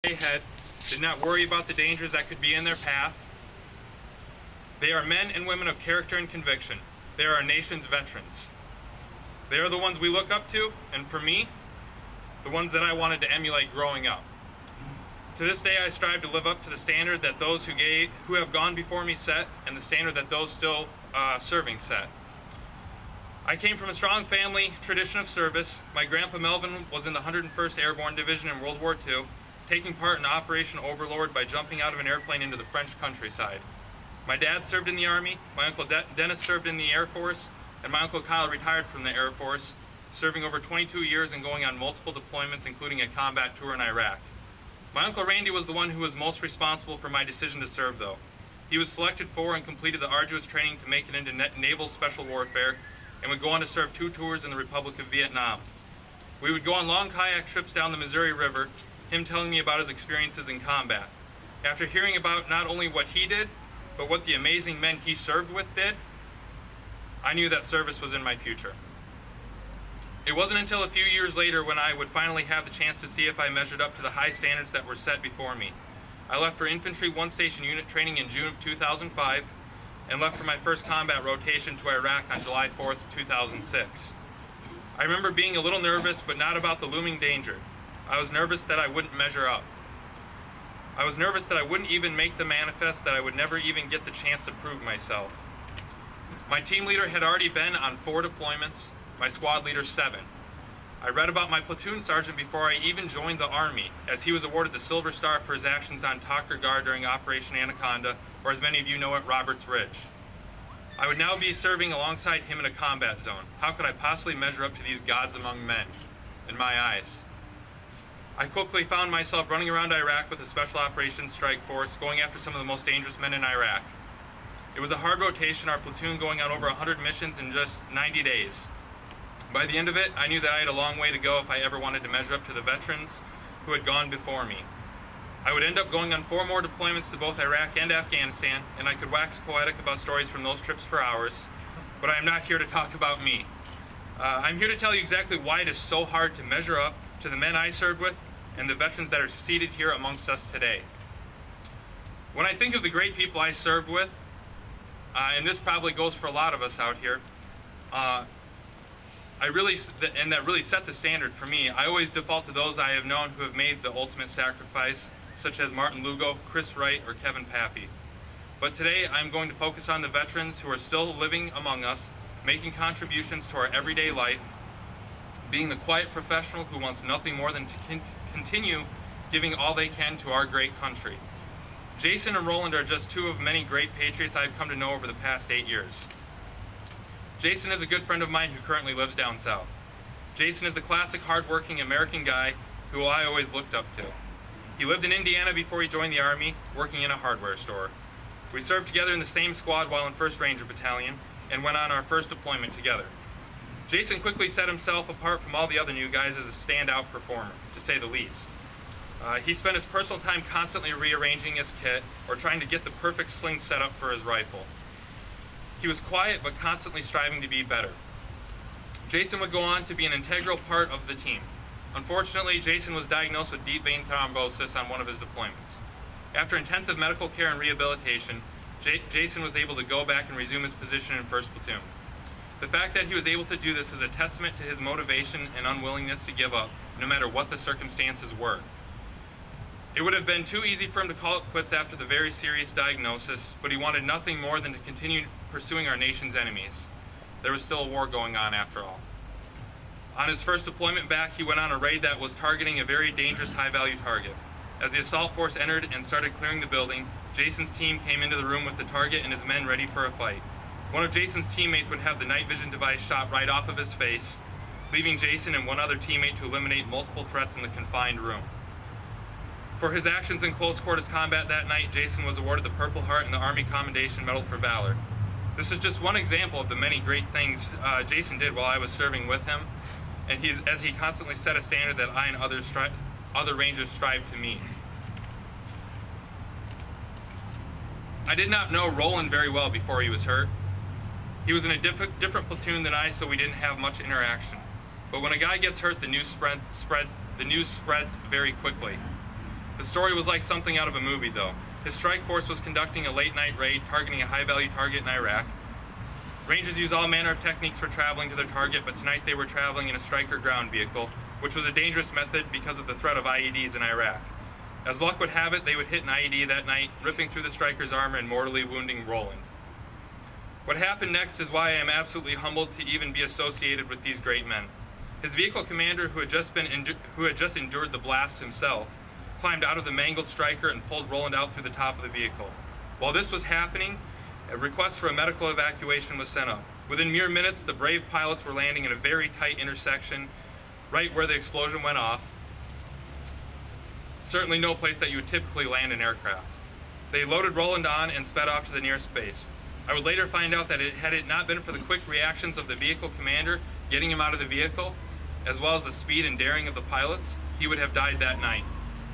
ahead, did not worry about the dangers that could be in their path. They are men and women of character and conviction. They are our nation's veterans. They are the ones we look up to, and for me, the ones that I wanted to emulate growing up. To this day, I strive to live up to the standard that those who have gone before me set, and the standard that those still serving set. I came from a strong family tradition of service. My grandpa Melvin was in the 101st Airborne Division in World War II, taking part in Operation Overlord by jumping out of an airplane into the French countryside. My dad served in the Army, my Uncle Dennis served in the Air Force, and my Uncle Kyle retired from the Air Force, serving over 22 years and going on multiple deployments, including a combat tour in Iraq. My Uncle Randy was the one who was most responsible for my decision to serve, though. He was selected for and completed the arduous training to make it into naval special warfare, and would go on to serve 2 tours in the Republic of Vietnam. We would go on long kayak trips down the Missouri River, him telling me about his experiences in combat. After hearing about not only what he did, but what the amazing men he served with did, I knew that service was in my future. It wasn't until a few years later when I would finally have the chance to see if I measured up to the high standards that were set before me. I left for Infantry 1 Station Unit training in June of 2005, and left for my first combat rotation to Iraq on July 4th, 2006. I remember being a little nervous, but not about the looming danger. I was nervous that I wouldn't measure up. I was nervous that I wouldn't even make the manifest, that I would never even get the chance to prove myself. My team leader had already been on 4 deployments, my squad leader 7. I read about my platoon sergeant before I even joined the Army, as he was awarded the Silver Star for his actions on Talker Gar during Operation Anaconda, or as many of you know it, Roberts Ridge. I would now be serving alongside him in a combat zone. How could I possibly measure up to these gods among men, in my eyes? I quickly found myself running around Iraq with a Special Operations Strike Force, going after some of the most dangerous men in Iraq. It was a hard rotation, our platoon going on over 100 missions in just 90 days. By the end of it, I knew that I had a long way to go if I ever wanted to measure up to the veterans who had gone before me. I would end up going on 4 more deployments to both Iraq and Afghanistan, and I could wax poetic about stories from those trips for hours, but I am not here to talk about me. I'm here to tell you exactly why it is so hard to measure up to the men I served with and the veterans that are seated here amongst us today. When I think of the great people I served with, and this probably goes for a lot of us out here, that really set the standard for me. I always default to those I have known who have made the ultimate sacrifice, such as Martin Lugo, Chris Wright, or Kevin Pappy. But today I'm going to focus on the veterans who are still living among us, making contributions to our everyday life, being the quiet professional who wants nothing more than to continue giving all they can to our great country. Jason and Roland are just 2 of many great patriots I've come to know over the past 8 years. Jason is a good friend of mine who currently lives down south. Jason is the classic hard-working American guy who I always looked up to. He lived in Indiana before he joined the Army, working in a hardware store. We served together in the same squad while in 1st Ranger Battalion and went on our first deployment together. Jason quickly set himself apart from all the other new guys as a standout performer, to say the least. He spent his personal time constantly rearranging his kit or trying to get the perfect sling set up for his rifle. He was quiet but constantly striving to be better. Jason would go on to be an integral part of the team. Unfortunately, Jason was diagnosed with deep vein thrombosis on one of his deployments. After intensive medical care and rehabilitation, Jason was able to go back and resume his position in 1st Platoon. The fact that he was able to do this is a testament to his motivation and unwillingness to give up, no matter what the circumstances were. It would have been too easy for him to call it quits after the very serious diagnosis, but he wanted nothing more than to continue pursuing our nation's enemies. There was still a war going on after all. On his first deployment back, he went on a raid that was targeting a very dangerous high-value target. As the assault force entered and started clearing the building, Jason's team came into the room with the target and his men ready for a fight. One of Jason's teammates would have the night vision device shot right off of his face, leaving Jason and one other teammate to eliminate multiple threats in the confined room. For his actions in close quarters combat that night, Jason was awarded the Purple Heart and the Army Commendation Medal for Valor. This is just one example of the many great things Jason did while I was serving with him, and as he constantly set a standard that I and other Rangers strive to meet. I did not know Roland very well before he was hurt. He was in a different platoon than I, so we didn't have much interaction. But when a guy gets hurt, the news spreads very quickly. The story was like something out of a movie, though. His strike force was conducting a late-night raid targeting a high-value target in Iraq. Rangers use all manner of techniques for traveling to their target, but tonight they were traveling in a Stryker ground vehicle, which was a dangerous method because of the threat of IEDs in Iraq. As luck would have it, they would hit an IED that night, ripping through the Stryker's armor and mortally wounding Roland. What happened next is why I am absolutely humbled to even be associated with these great men. His vehicle commander, who had just endured the blast himself, climbed out of the mangled Stryker and pulled Roland out through the top of the vehicle. While this was happening, a request for a medical evacuation was sent up. Within mere minutes, the brave pilots were landing in a very tight intersection right where the explosion went off. Certainly no place that you would typically land an aircraft. They loaded Roland on and sped off to the nearest base. I would later find out that had it not been for the quick reactions of the vehicle commander getting him out of the vehicle, as well as the speed and daring of the pilots, he would have died that night.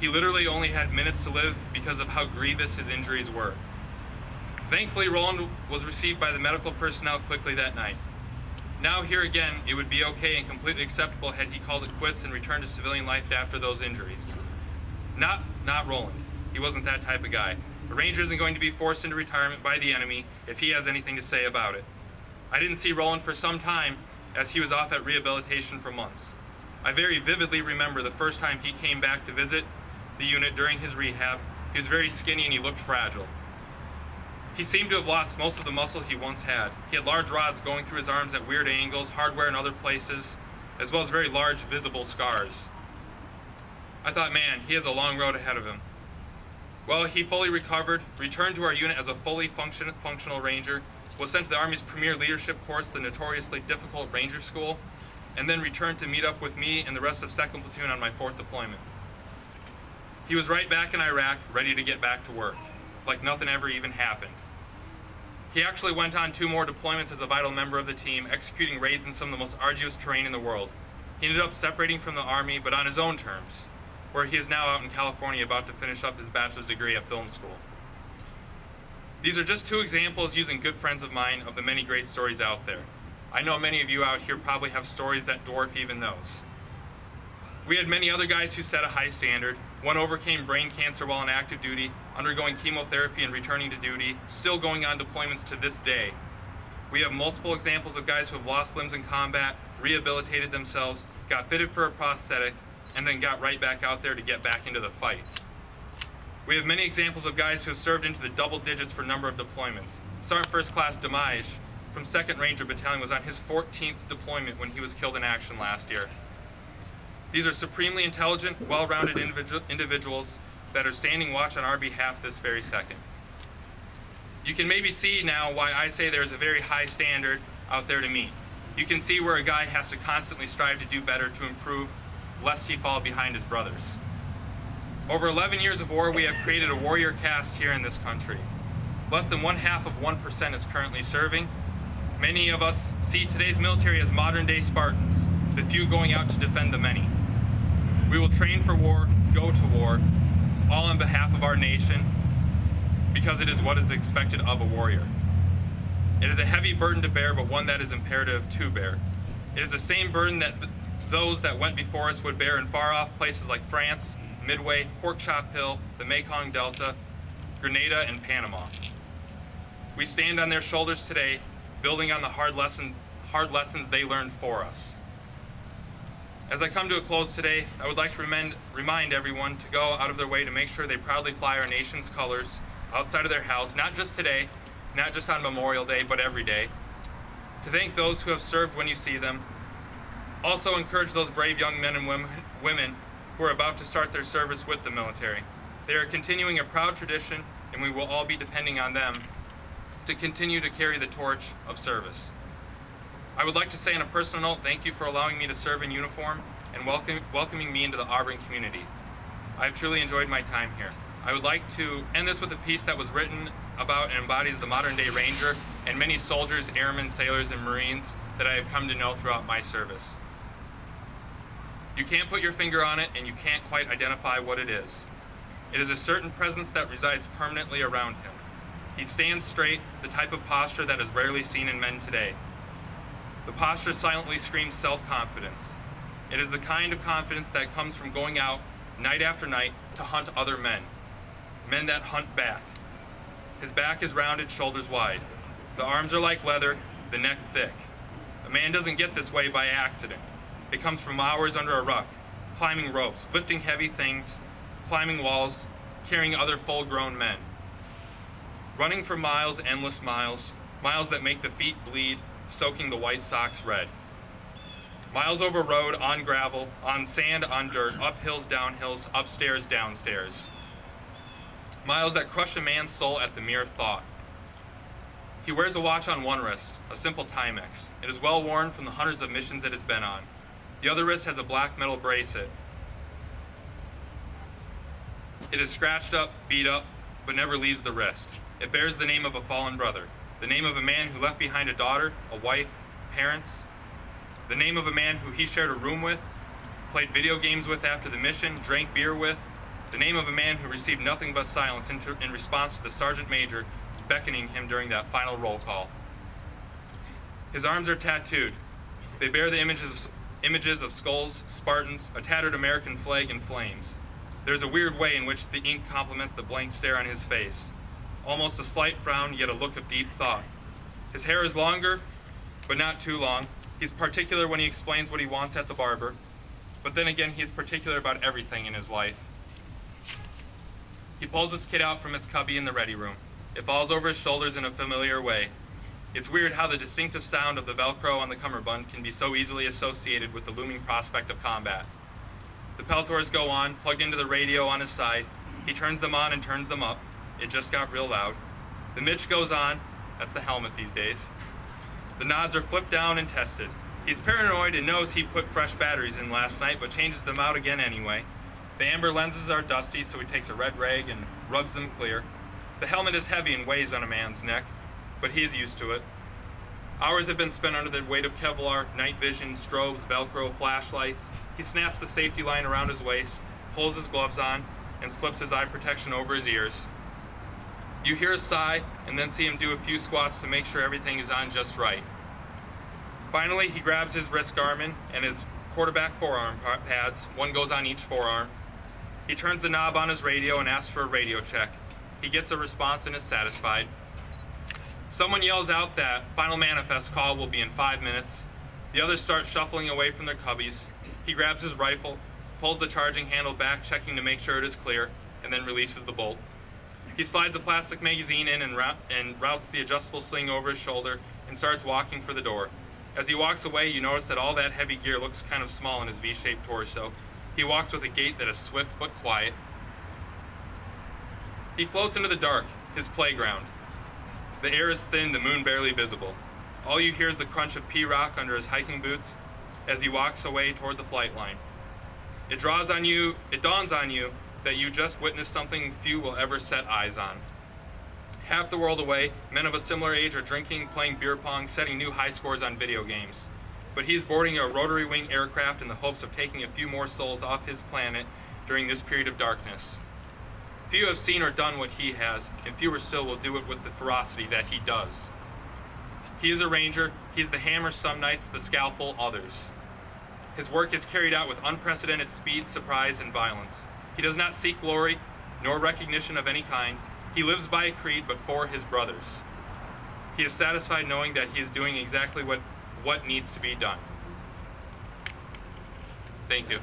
He literally only had minutes to live because of how grievous his injuries were. Thankfully, Roland was received by the medical personnel quickly that night. Now, here again, it would be okay and completely acceptable had he called it quits and returned to civilian life after those injuries. Not Roland. He wasn't that type of guy. A Ranger isn't going to be forced into retirement by the enemy if he has anything to say about it. I didn't see Roland for some time, as he was off at rehabilitation for months. I very vividly remember the first time he came back to visit the unit during his rehab. He was very skinny and he looked fragile. He seemed to have lost most of the muscle he once had. He had large rods going through his arms at weird angles, hardware in other places, as well as very large visible scars. I thought, man, he has a long road ahead of him. Well, he fully recovered, returned to our unit as a fully functional Ranger, was sent to the Army's premier leadership course, the notoriously difficult Ranger School, and then returned to meet up with me and the rest of 2nd Platoon on my 4th deployment. He was right back in Iraq, ready to get back to work, like nothing ever even happened. He actually went on 2 more deployments as a vital member of the team, executing raids in some of the most arduous terrain in the world. He ended up separating from the Army, but on his own terms, where he is now out in California about to finish up his bachelor's degree at film school. These are just 2 examples using good friends of mine of the many great stories out there. I know many of you out here probably have stories that dwarf even those. We had many other guys who set a high standard. One overcame brain cancer while on active duty, undergoing chemotherapy and returning to duty, still going on deployments to this day. We have multiple examples of guys who have lost limbs in combat, rehabilitated themselves, got fitted for a prosthetic, and then got right back out there to get back into the fight. We have many examples of guys who have served into the double digits for number of deployments. Sergeant First Class Damage from 2nd Ranger Battalion was on his 14th deployment when he was killed in action last year. These are supremely intelligent, well-rounded individuals that are standing watch on our behalf this very second. You can maybe see now why I say there's a very high standard out there to meet. You can see where a guy has to constantly strive to do better, to improve, lest he fall behind his brothers. Over 11 years of war, we have created a warrior caste here in this country. Less than 1/2% is currently serving. Many of us see today's military as modern-day Spartans, the few going out to defend the many. We will train for war, go to war, all on behalf of our nation, because it is what is expected of a warrior. It is a heavy burden to bear, but one that is imperative to bear. It is the same burden that those that went before us would bear in far-off places like France, Midway, Pork Chop Hill, the Mekong Delta, Grenada, and Panama. We stand on their shoulders today, building on the hard lessons they learned for us. As I come to a close today, I would like to remind everyone to go out of their way to make sure they proudly fly our nation's colors outside of their house, not just today, not just on Memorial Day, but every day. To thank those who have served when you see them. Also encourage those brave young men and women who are about to start their service with the military. They are continuing a proud tradition, and we will all be depending on them to continue to carry the torch of service. I would like to say on a personal note, thank you for allowing me to serve in uniform and welcoming me into the Auburn community. I have truly enjoyed my time here. I would like to end this with a piece that was written about and embodies the modern-day Ranger and many soldiers, airmen, sailors, and Marines that I have come to know throughout my service. You can't put your finger on it, and you can't quite identify what it is. It is a certain presence that resides permanently around him. He stands straight, the type of posture that is rarely seen in men today. The posture silently screams self-confidence. It is the kind of confidence that comes from going out night after night, to hunt other men, men that hunt back. His back is rounded, shoulders wide. The arms are like leather, the neck thick. A man doesn't get this way by accident. It comes from hours under a ruck, climbing ropes, lifting heavy things, climbing walls, carrying other full-grown men. Running for miles, endless miles, miles that make the feet bleed, soaking the white socks red. Miles over road, on gravel, on sand, on dirt, up hills, down hills, upstairs, downstairs. Miles that crush a man's soul at the mere thought. He wears a watch on one wrist, a simple Timex. It is well worn from the hundreds of missions it has been on. The other wrist has a black metal bracelet. It is scratched up, beat up, but never leaves the wrist. It bears the name of a fallen brother, the name of a man who left behind a daughter, a wife, parents, the name of a man who he shared a room with, played video games with after the mission, drank beer with, the name of a man who received nothing but silence in response to the sergeant major beckoning him during that final roll call. His arms are tattooed. They bear the images of skulls, Spartans, a tattered American flag, and flames. There's a weird way in which the ink complements the blank stare on his face. Almost a slight frown, yet a look of deep thought. His hair is longer, but not too long. He's particular when he explains what he wants at the barber, but then again, he's particular about everything in his life. He pulls his kit out from its cubby in the ready room. It falls over his shoulders in a familiar way. It's weird how the distinctive sound of the Velcro on the cummerbund can be so easily associated with the looming prospect of combat. The Peltors go on, plugged into the radio on his side. He turns them on and turns them up. It just got real loud. The Mitch goes on. That's the helmet these days. The nods are flipped down and tested. He's paranoid and knows he put fresh batteries in last night, but changes them out again anyway. The amber lenses are dusty, so he takes a red rag and rubs them clear. The helmet is heavy and weighs on a man's neck, but he is used to it. Hours have been spent under the weight of Kevlar, night vision, strobes, Velcro, flashlights. He snaps the safety line around his waist, pulls his gloves on, and slips his eye protection over his ears. You hear a sigh, and then see him do a few squats to make sure everything is on just right. Finally, he grabs his wrist Garmin and his quarterback forearm pads. One goes on each forearm. He turns the knob on his radio and asks for a radio check. He gets a response and is satisfied. Someone yells out that final manifest call will be in 5 minutes. The others start shuffling away from their cubbies. He grabs his rifle, pulls the charging handle back, checking to make sure it is clear, and then releases the bolt. He slides a plastic magazine in and routes the adjustable sling over his shoulder and starts walking for the door. As he walks away, you notice that all that heavy gear looks kind of small in his V-shaped torso. He walks with a gait that is swift but quiet. He floats into the dark, his playground. The air is thin, the moon barely visible. All you hear is the crunch of P-rock under his hiking boots as he walks away toward the flight line. It dawns on you that you just witnessed something few will ever set eyes on. Half the world away, men of a similar age are drinking, playing beer pong, setting new high scores on video games. But he's boarding a rotary wing aircraft in the hopes of taking a few more souls off his planet during this period of darkness. Few have seen or done what he has, and fewer still will do it with the ferocity that he does. He is a ranger. He is the hammer some nights, the scalpel others. His work is carried out with unprecedented speed, surprise, and violence. He does not seek glory, nor recognition of any kind. He lives by a creed, but for his brothers. He is satisfied knowing that he is doing exactly what needs to be done. Thank you.